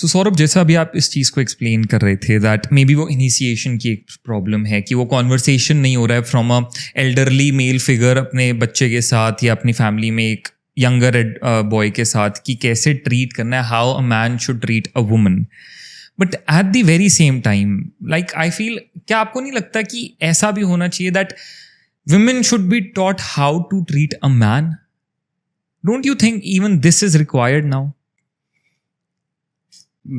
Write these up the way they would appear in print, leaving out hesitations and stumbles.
सो सौरभ, जैसा अभी आप इस चीज़ को एक्सप्लेन कर रहे थे दैट मे बी वो इनिशिएशन की एक प्रॉब्लम है कि वो कॉन्वर्सेशन नहीं हो रहा है from a elderly male figure अपने बच्चे के साथ या अपनी फैमिली में एक यंगर बॉय के साथ कि कैसे ट्रीट करना है, how a man should treat a woman. But at the very same time like I feel, क्या आपको नहीं लगता कि ऐसा भी होना चाहिए that women should be taught how to treat a man? Don't you think even this is required now?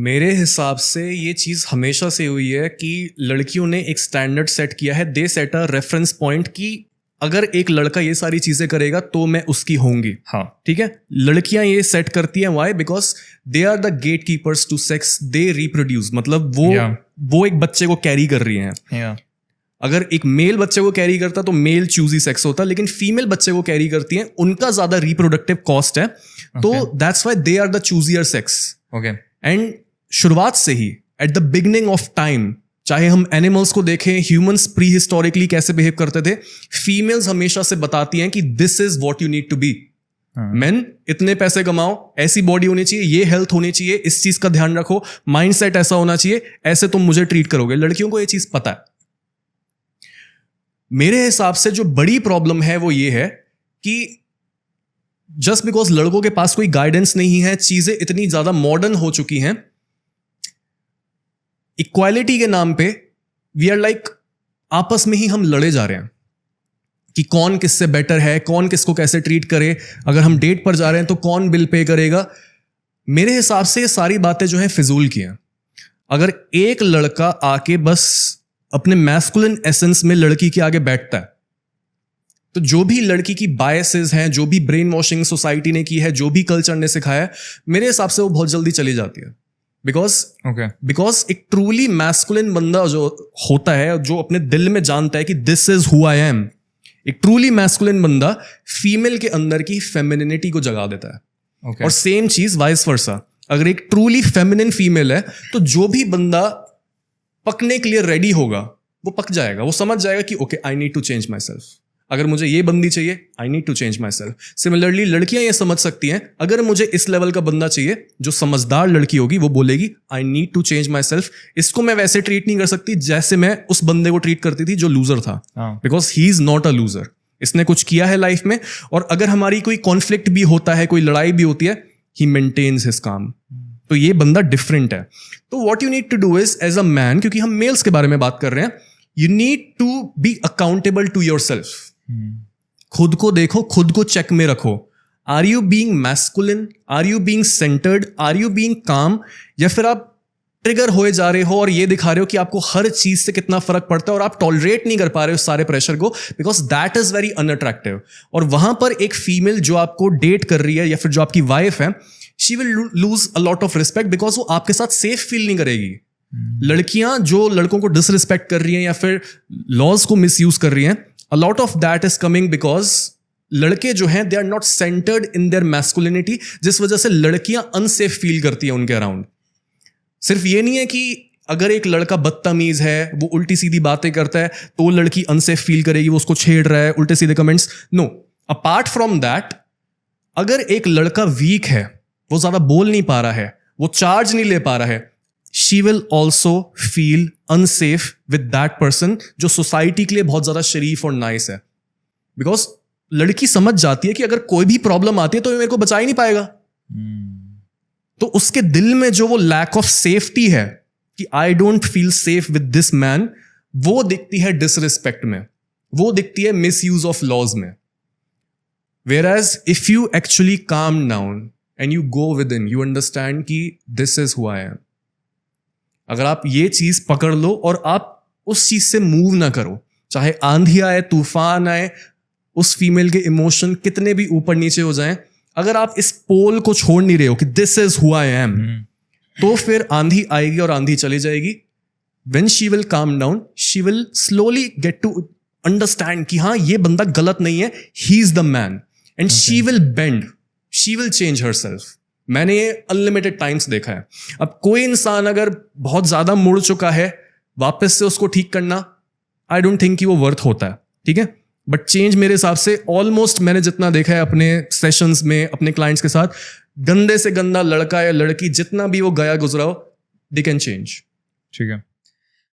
मेरे हिसाब से ये चीज़ हमेशा से हुई है कि लड़कियों ने एक स्टैंडर्ड सेट किया है. दे सेट अ रेफरेंस पॉइंट कि अगर एक लड़का ये सारी चीज़ें करेगा तो मैं उसकी होंगी. हाँ, ठीक है. लड़कियां ये सेट करती हैं. Why? Because they are the gatekeepers to sex. They reproduce, मतलब वो एक बच्चे को कैरी कर रही हैं. yeah. अगर एक मेल बच्चे को कैरी करता तो मेल चूजी सेक्स होता, लेकिन फीमेल बच्चे को कैरी करती हैं, उनका ज्यादा रिप्रोडक्टिव कॉस्ट है. तो that's why they are the choosier sex. Okay. And शुरुआत से ही at the beginning of time, चाहे हम एनिमल्स को देखें, ह्यूमंस प्री हिस्टोरिकली कैसे बिहेव करते थे, फीमेल्स हमेशा से बताती हैं कि this is what you need to be. Men इतने पैसे कमाओ, ऐसी बॉडी होनी चाहिए, ये हेल्थ होनी चाहिए, इस चीज का ध्यान रखो, माइंड सेट ऐसा होना चाहिए, ऐसे तुम मुझे ट्रीट करोगे. लड़कियों को ये चीज पता है. मेरे हिसाब से जो बड़ी प्रॉब्लम है वो ये है कि जस्ट बिकॉज लड़कों के पास कोई गाइडेंस नहीं है, चीजें इतनी ज्यादा मॉडर्न हो चुकी हैं, इक्वालिटी के नाम पे वी आर लाइक आपस में ही हम लड़े जा रहे हैं कि कौन किससे बेटर है, कौन किसको कैसे ट्रीट करे. अगर हम डेट पर जा रहे हैं तो कौन बिल पे करेगा. मेरे हिसाब से ये सारी बातें जो हैं फिजूल की हैं. अगर एक लड़का आके बस अपने मैस्कुलिन एसेंस में लड़की के आगे बैठता है, तो जो भी लड़की की बायसेस हैं, जो भी ब्रेन वॉशिंग सोसाइटी ने की है, जो भी कल्चर ने सिखाया है, मेरे हिसाब से वो बहुत जल्दी चली जाती है. बिकॉज एक ट्रूली मैस्कुलिन बंदा जो होता है, जो अपने दिल में जानता है कि this is who I am, एक ट्रूली मैस्कुलिन बंदा फीमेल के अंदर की फेमिनिनिटी को जगा देता है. और सेम चीज वाइस वर्सा. अगर एक ट्रूली फेमिनिन फीमेल है तो जो भी बंदा पकने के लिए रेडी होगा वो पक जाएगा. वो समझ जाएगा कि okay, I need to change myself. अगर मुझे ये बंदी चाहिए, I need to change myself. Similarly लड़कियां ये समझ सकती हैं, अगर मुझे इस लेवल का बंदा चाहिए, जो समझदार लड़की होगी वो बोलेगी I need to change myself. इसको मैं वैसे ट्रीट नहीं कर सकती जैसे मैं उस बंदे को ट्रीट करती थी जो लूजर था, because he is not a loser. इसने कुछ किया है लाइफ में, और अगर हमारी कोई कॉन्फ्लिक्ट भी होता है, कोई लड़ाई भी होती है, ही मेंटेन्स हिज काम. तो ये बंदा डिफरेंट है. तो what you need to do is, as a man, क्योंकि हम मेल्स के बारे में बात कर रहे हैं, you need to be accountable to yourself. खुद को देखो, खुद को चेक में रखो. Are you being masculine? Are you being centered? Are you being calm? या फिर आप ट्रिगर होए जा रहे हो और ये दिखा रहे हो कि आपको हर चीज से कितना फर्क पड़ता है और आप टॉलरेट नहीं कर पा रहे हो सारे प्रेशर को, because that is very unattractive. और वहां पर एक फीमेल जो आपको डेट कर रही है या फिर जो आपकी वाइफ है, she will lose a lot of respect, because वो आपके साथ सेफ फील नहीं करेगी. लड़कियां जो लड़कों को डिसरिस्पेक्ट कर रही हैं या फिर लॉज को मिसयूज कर रही हैं, a lot of that is coming because लड़के जो हैं they are not centered in their masculinity, जिस वजह से लड़कियां अनसेफ फील करती हैं उनके अराउंड. सिर्फ ये नहीं है कि अगर एक लड़का बदतमीज है, वो उल्टी सीधी बातें करता है, तो लड़की अनसेफ फील करेगी, वो उसको छेड़ रहा है, उल्टे सीधे comments. No, apart from that, अगर एक लड़का वीक है, वो ज्यादा बोल नहीं पा रहा है, वो चार्ज नहीं ले पा रहा है, she will also feel unsafe with that person, जो सोसाइटी के लिए बहुत ज्यादा शरीफ और नाइस है. बिकॉज लड़की समझ जाती है कि अगर कोई भी प्रॉब्लम आती है तो ये मेरे को बचा ही नहीं पाएगा. तो उसके दिल में जो वो लैक ऑफ सेफ्टी है कि I don't feel safe with this man, वो दिखती है डिसरिस्पेक्ट में, वो दिखती है मिस यूज ऑफ लॉज में. Whereas if you actually calm down and you go within, you understand कि this is who I am. अगर आप ये चीज पकड़ लो और आप उस चीज से मूव ना करो, चाहे आंधी आए, तूफान आए, उस फीमेल के इमोशन कितने भी ऊपर नीचे हो जाएं, अगर आप इस पोल को छोड़ नहीं रहे हो कि this is who I am, तो फिर आंधी आएगी और आंधी चली जाएगी. When she will calm down, she will slowly get to understand कि हाँ, ये बंदा गलत नहीं है, he is the man, and she will bend, she will change herself. मैंने ये अनलिमिटेड टाइम्स देखा है. अब कोई इंसान अगर बहुत ज्यादा मुड़ चुका है, वापस से उसको ठीक करना, आई डोंट थिंक कि वो वर्थ होता है. ठीक है, बट चेंज मेरे हिसाब से ऑलमोस्ट मैंने जितना देखा है अपने सेशंस में अपने क्लाइंट्स के साथ, गंदे से गंदा लड़का या लड़की जितना भी वो गया गुजरा हो, दे कैन चेंज. ठीक है.